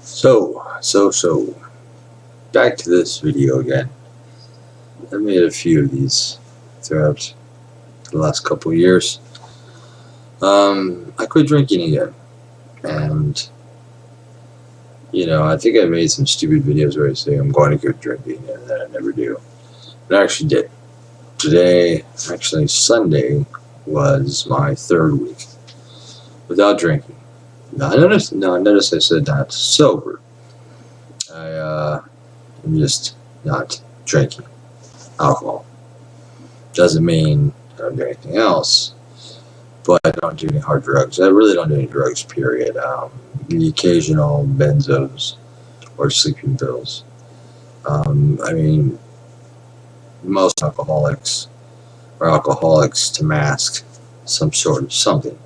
So, back to this video again. I made a few of these throughout the last couple of years. I quit drinking again, and I think I made some stupid videos where I say I'm going to quit drinking, and then I never do. But I actually did. Today, actually Sunday, was my third week without drinking. Notice I said not sober. I'm just not drinking alcohol. Doesn't mean I don't do anything else, but I don't do any hard drugs. I really don't do any drugs, period. The occasional benzos or sleeping pills. Most alcoholics are alcoholics to mask some sort of something.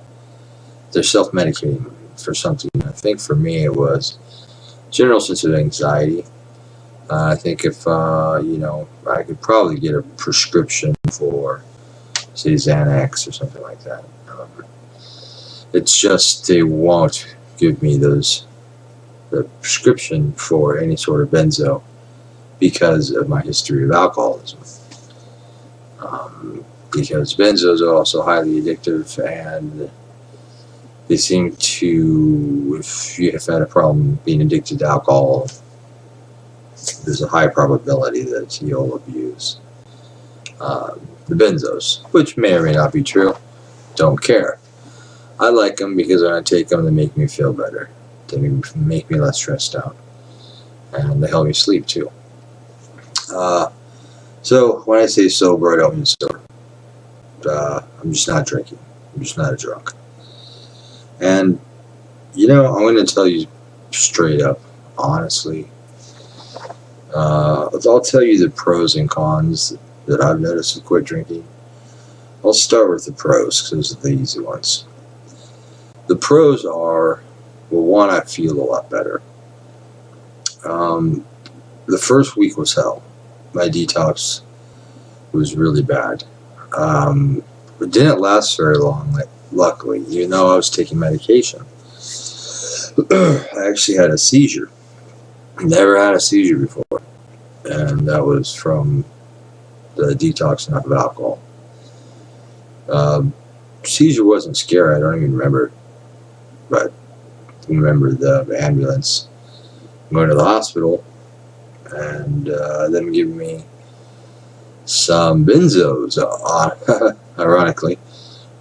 They're self-medicating for something. I think for me it was general sense of anxiety. I think if, I could probably get a prescription for, say, Xanax or something like that. It's just they won't give me the prescription for any sort of benzo because of my history of alcoholism. Because benzos are also highly addictive, and they seem to, if you have had a problem being addicted to alcohol, there's a high probability that you'll abuse the benzos, which may or may not be true. Don't care. I like them because when I take them, they make me feel better. They make me less stressed out, and they help me sleep too. So when I say sober, I don't mean sober. I'm just not drinking. I'm just not a drunk. And I'm going to tell you straight up, honestly. I'll tell you the pros and cons that I've noticed with quit drinking. I'll start with the pros because those are the easy ones. The pros are, well, one, I feel a lot better. The first week was hell. My detox was really bad. It didn't last very long, luckily, even though I was taking medication. I actually had a seizure. Never had a seizure before, and that was from the detoxing off of alcohol. Seizure wasn't scary. I don't even remember it, but I remember the ambulance going to the hospital and them giving me some benzos, ironically,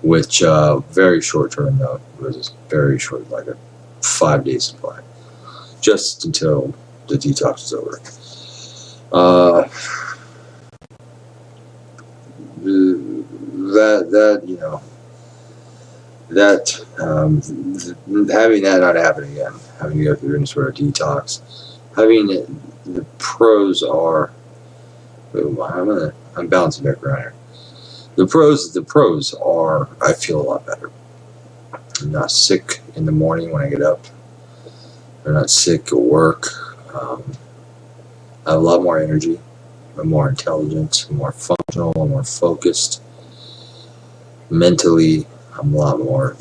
which very short term though. It was very short, like a 5-day supply, just until the detox is over. Having that not happen again, having to go through any sort of detox, the pros are, I'm bouncing back around here. The pros are, I feel a lot better. I'm not sick in the morning when I get up. I'm not sick at work. I have a lot more energy. I'm more intelligent. I'm more functional. I'm more focused. Mentally, I'm a lot more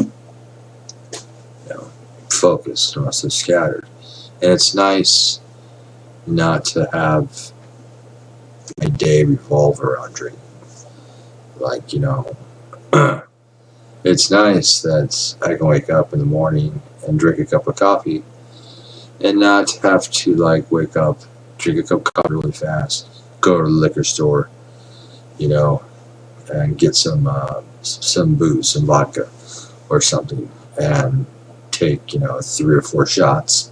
focused. I'm not so scattered. And it's nice not to have my day revolve around drinking. It's nice that I can wake up in the morning and drink a cup of coffee and not have to wake up, drink a cup of coffee really fast, go to the liquor store, and get some booze, some vodka or something, and take 3 or 4 shots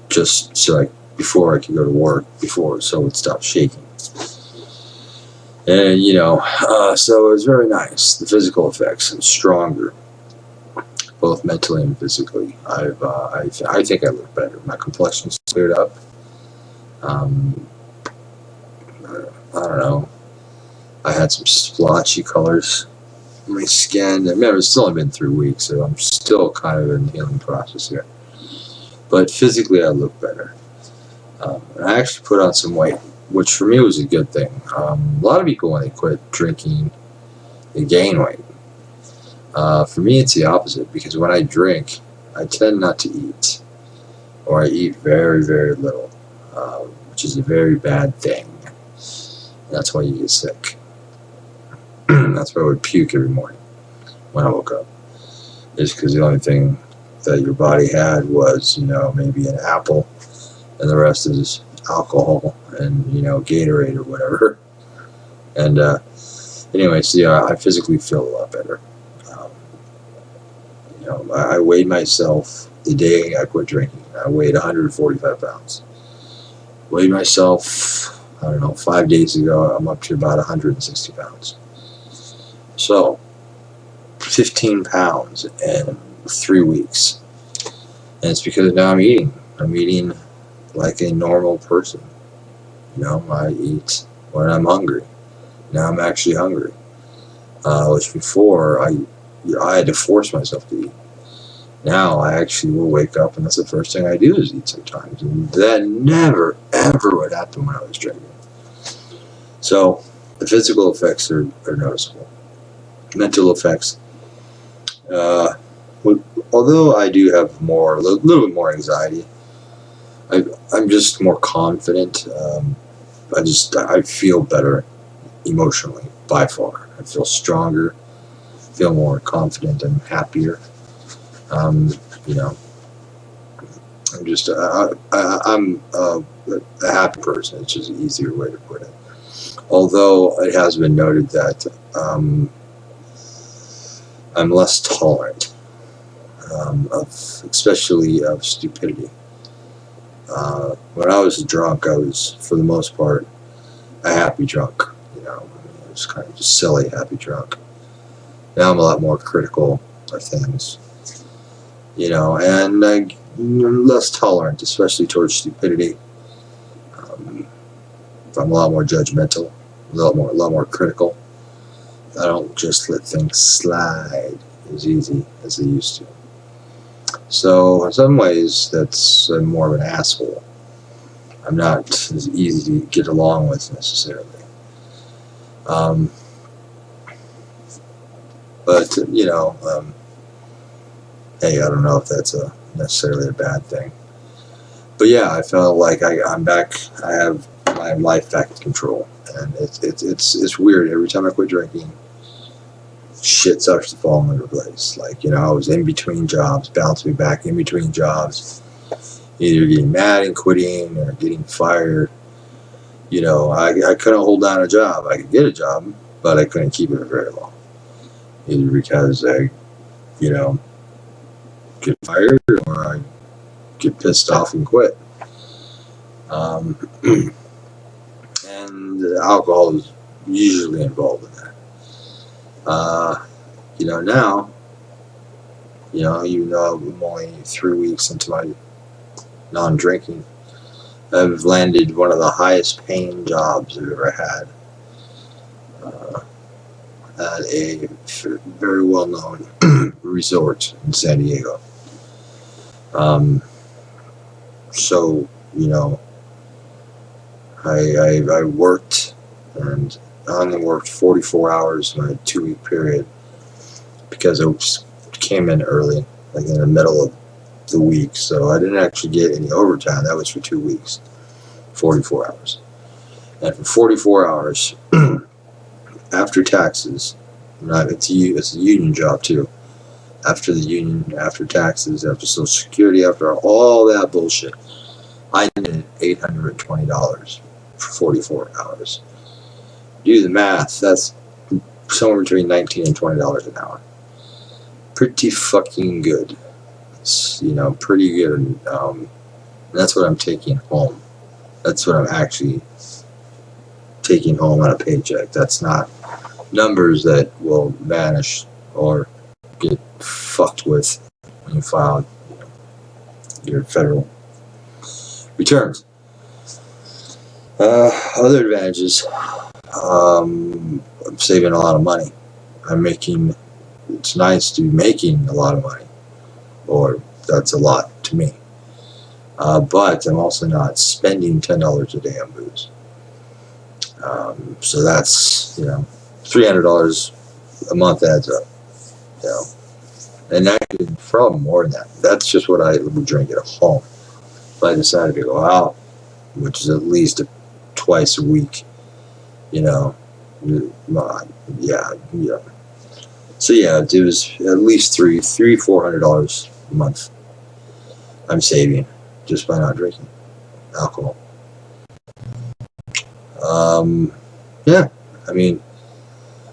just so before I could go to work, so it would stop shaking. And so it was very nice. The physical effects, I'm stronger, both mentally and physically. I think I look better. My complexion's cleared up. I don't know. I had some splotchy colors in my skin. Remember, it's still only been 3 weeks, so I'm still kind of in the healing process here. But physically, I look better. And I actually put on some weight, which for me was a good thing. A lot of people, when they quit drinking, they gain weight. For me, it's the opposite, because when I drink, I tend not to eat. or I eat very, very little, which is a very bad thing. That's why you get sick. That's why I would puke every morning when I woke up. It's because the only thing that your body had was, maybe an apple, and the rest is alcohol and, Gatorade or whatever. And anyway, so yeah, I physically feel a lot better. I weighed myself the day I quit drinking. I weighed 145 pounds. Weighed myself, 5 days ago, I'm up to about 160 pounds. So, 15 pounds in 3 weeks. And it's because now I'm eating. I'm eating like a normal person. I eat when I'm hungry. Now I'm actually hungry. Which before, I had to force myself to eat. Now I actually will wake up and that's the first thing I do is eat sometimes. And that never, ever would happen when I was drinking. So the physical effects are noticeable. Mental effects. Although I do have a little bit more anxiety, I'm just more confident. I feel better emotionally by far. I feel stronger, feel more confident and happier. I'm just I'm a happy person. It's just an easier way to put it. Although it has been noted that I'm less tolerant especially of stupidity. When I was drunk, I was for the most part a happy drunk. It was kind of just silly happy drunk. Now I'm a lot more critical of things. And I'm less tolerant, especially towards stupidity. I'm a lot more judgmental, a lot more critical. I don't just let things slide as easy as they used to. So in some ways, that's more of an asshole. I'm not as easy to get along with necessarily. But hey, I don't know if that's necessarily a bad thing. But yeah, I felt like I'm back. I have my life back in control, and it's weird. Every time I quit drinking, shit starts to fall into place. Like I was in between jobs, bounced me back in between jobs, either getting mad and quitting or getting fired. I couldn't hold down a job. I could get a job, but I couldn't keep it for very long. Either because I, get fired or I get pissed off and quit. And alcohol is usually involved in that. Now, even though I'm only 3 weeks into my non-drinking, I've landed one of the highest paying jobs I've ever had at a very well-known resort in San Diego. So, I worked, and I only worked 44 hours in a 2-week period because I came in early, like in the middle of the week, so I didn't actually get any overtime. That was for 2 weeks, 44 hours. And for 44 hours, after taxes, it's a union job too. After the union, after taxes, after Social Security, after all that bullshit, I did $820 for 44 hours. Do the math, that's somewhere between $19 and $20 an hour. Pretty fucking good. It's, pretty good. And that's what I'm taking home. That's what I'm actually taking home on a paycheck. That's not numbers that will vanish or get fucked with when you file your federal returns. Other advantages, I'm saving a lot of money. It's nice to be making a lot of money, or that's a lot to me. But I'm also not spending $10 a day on booze. So that's, $300 a month adds up, and actually probably more than that. That's just what I would drink at home. if I decided to go out, which is at least twice a week, you know, yeah. So yeah, it was at least $400 a month I'm saving just by not drinking alcohol. Yeah, I mean,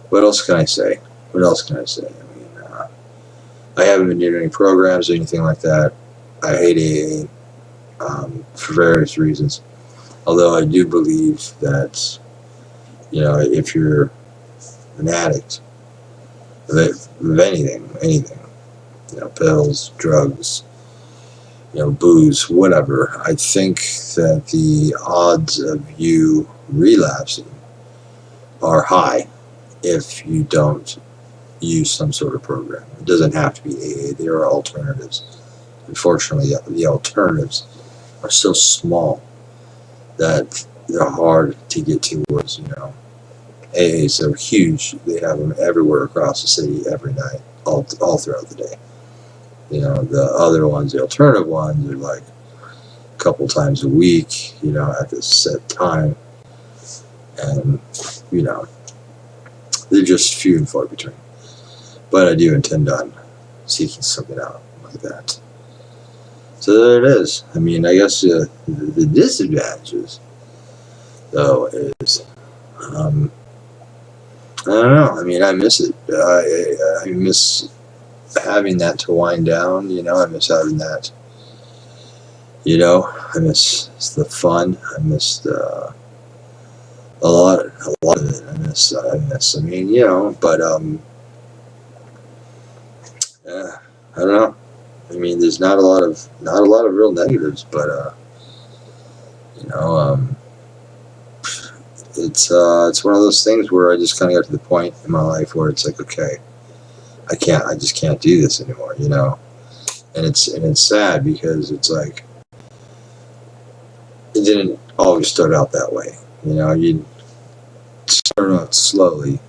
what else can I say? I mean, I haven't been doing any programs or anything like that. I hate AA for various reasons. Although I do believe that, you know, if you're an addict of anything, you know, pills, drugs, you know, booze, whatever, I think that the odds of you relapsing are high if you don't use some sort of program. It doesn't have to be AA. There are alternatives. Unfortunately, the alternatives are so small that they're hard to get towards, you know. AA is so huge, they have them everywhere across the city every night, all throughout the day. You know, the other ones, the alternative ones, are like a couple times a week, you know, at this set time. And, you know, they're just few and far between. But I do intend on seeking something out like that. So there it is. I mean, I guess the disadvantages, though, is, I don't know. I mean, I miss it. I miss having that to wind down, you know. I miss having that, you know. I miss the fun. I miss a lot of it. I miss. I mean, you know, but yeah, I don't know. I mean, there's not a lot of real negatives, but you know, it's one of those things where I just kind of got to the point in my life where it's like, okay, I just can't do this anymore, you know. And it's sad because it's like it didn't always start out that way, you know. You start out slowly,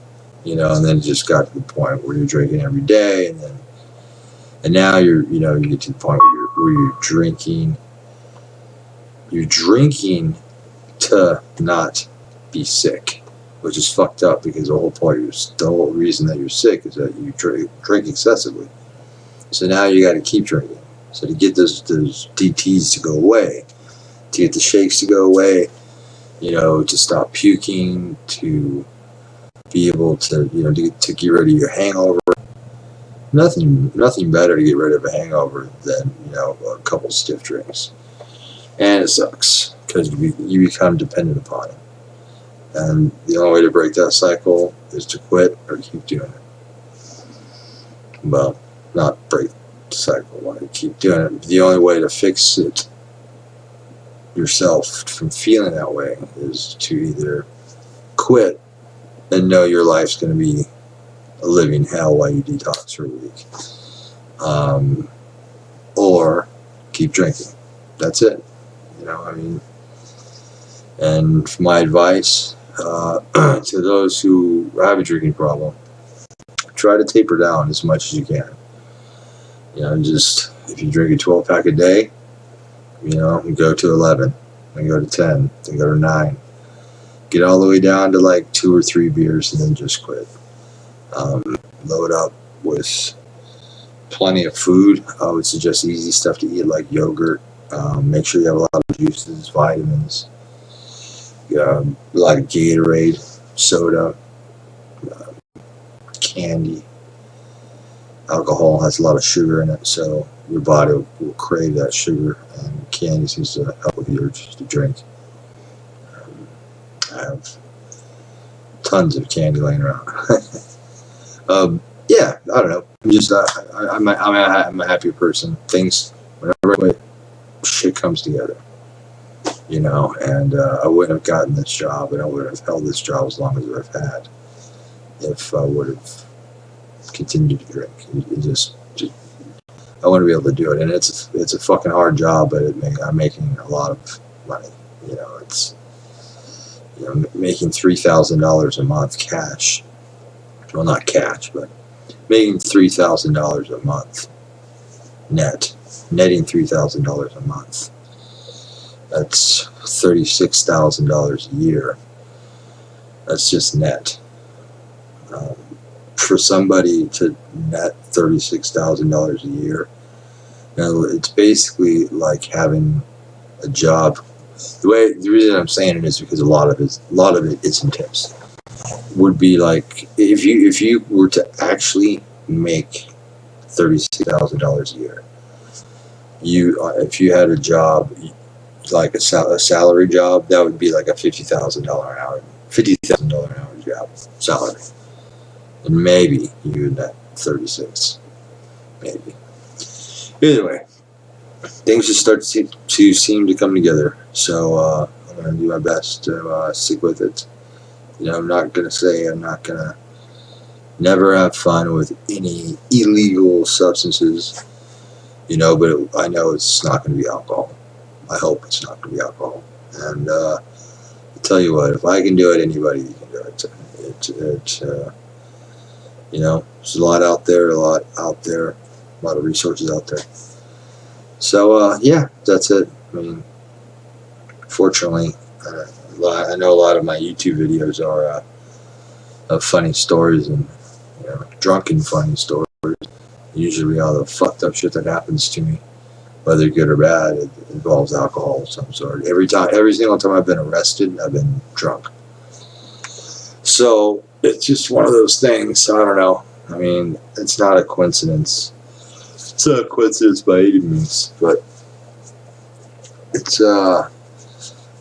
you know, and then it just got to the point where you're drinking every day, and now you get to the point where you're drinking to not be sick, which is fucked up because the whole reason that you're sick is that you drink excessively. So now you got to keep drinking. So to get those DTs to go away, to get the shakes to go away, you know, to stop puking, to be able to, you know, to get rid of your hangover. Nothing better to get rid of a hangover than, you know, a couple stiff drinks. And it sucks because you become dependent upon it. And the only way to break that cycle is to quit or keep doing it. Well, not break the cycle, want to keep doing it. The only way to fix it yourself from feeling that way is to either quit and know your life's going to be a living hell while you detox for a week, or keep drinking. That's it. You know, I mean, and my advice to those who have a drinking problem, try to taper down as much as you can. You know, just if you drink a 12-pack a day, you know, go to 11, then go to 10, then go to 9. Get all the way down to like 2 or 3 beers and then just quit. Load up with plenty of food. I would suggest easy stuff to eat like yogurt. Make sure you have a lot of juices, vitamins, a lot of Gatorade, soda, candy. Alcohol has a lot of sugar in it, so your body will crave that sugar, and candy seems to help with the urge to drink. I have tons of candy laying around. Yeah, I don't know. I'm just I'm a happier person. Things, whenever shit comes together, you know. And I wouldn't have gotten this job, and I would have held this job as long as I've had if I would have continued to drink. It just I want to be able to do it, and it's a fucking hard job, but I'm making a lot of money. You know, it's, you know, making $3,000 a month cash. Well, not cash, but making $3,000 a month netting $3,000 a month That's $36,000 a year. That's just net. For somebody to net $36,000 a year, now it's basically like having a job. The reason I'm saying it is because a lot of it is in tips. Would be like if you were to actually make $36,000 a year, if you had a job like a salary job, that would be like a $50,000 an hour job salary, and maybe you would net 36, maybe. Either way, things just start to seem to come together. So I'm going to do my best to stick with it. I'm not going to say I'm not going to never have fun with any illegal substances, but I know it's not going to be alcohol. I hope it's not going to be alcohol. And I'll tell you what, if I can do it, anybody can do it. There's a lot out there, a lot of resources out there. So, yeah, that's it. I mean, fortunately, I know a lot of my YouTube videos are of funny stories and drunken funny stories. Usually all the fucked up shit that happens to me, whether good or bad, it involves alcohol of some sort. Every single time I've been arrested, I've been drunk. So it's just one of those things. I don't know. I mean, it's not a coincidence. It's not a coincidence by any means, but it's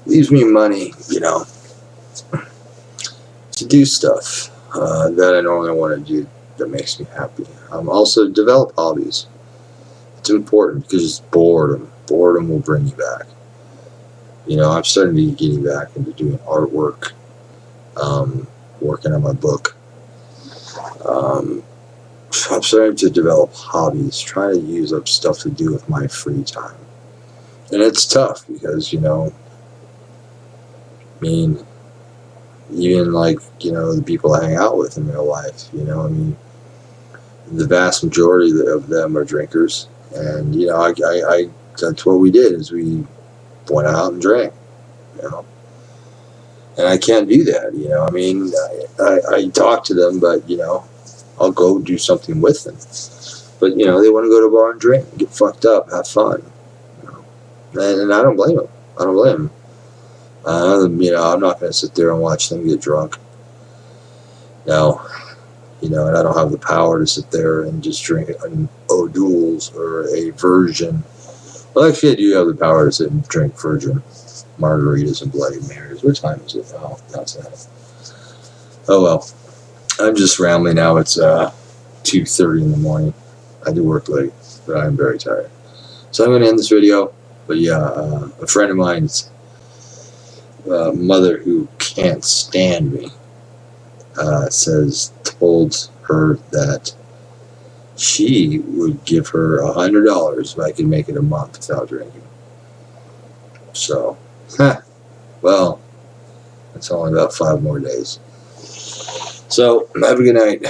leaves me money, to do stuff that I normally want to do that makes me happy. Also develop hobbies. It's important because it's boredom. Boredom will bring you back. I'm starting to be getting back into doing artwork, working on my book. I'm starting to develop hobbies, trying to use up stuff to do with my free time. And it's tough because, I mean, even like, the people I hang out with in real life, the vast majority of them are drinkers. And, I that's what we did is we went out and drank, and I can't do that, I mean, I talk to them, but, I'll go do something with them. But, they want to go to a bar and drink, get fucked up, have fun, and I don't blame them. I'm not going to sit there and watch them get drunk. No. And I don't have the power to sit there and just drink an O'Doul's or a Virgin. Well, actually, I do have the power to sit and drink Virgin margaritas and Bloody Marys. What time is it? Oh, that's that. Oh, well. I'm just rambling now. It's 2:30 in the morning. I do work late, but I'm very tired. So I'm going to end this video. But yeah, a friend of mine's mother who can't stand me told her that she would give her $100 if I could make it a month without drinking. So, well, it's only about 5 more days. So, have a good night.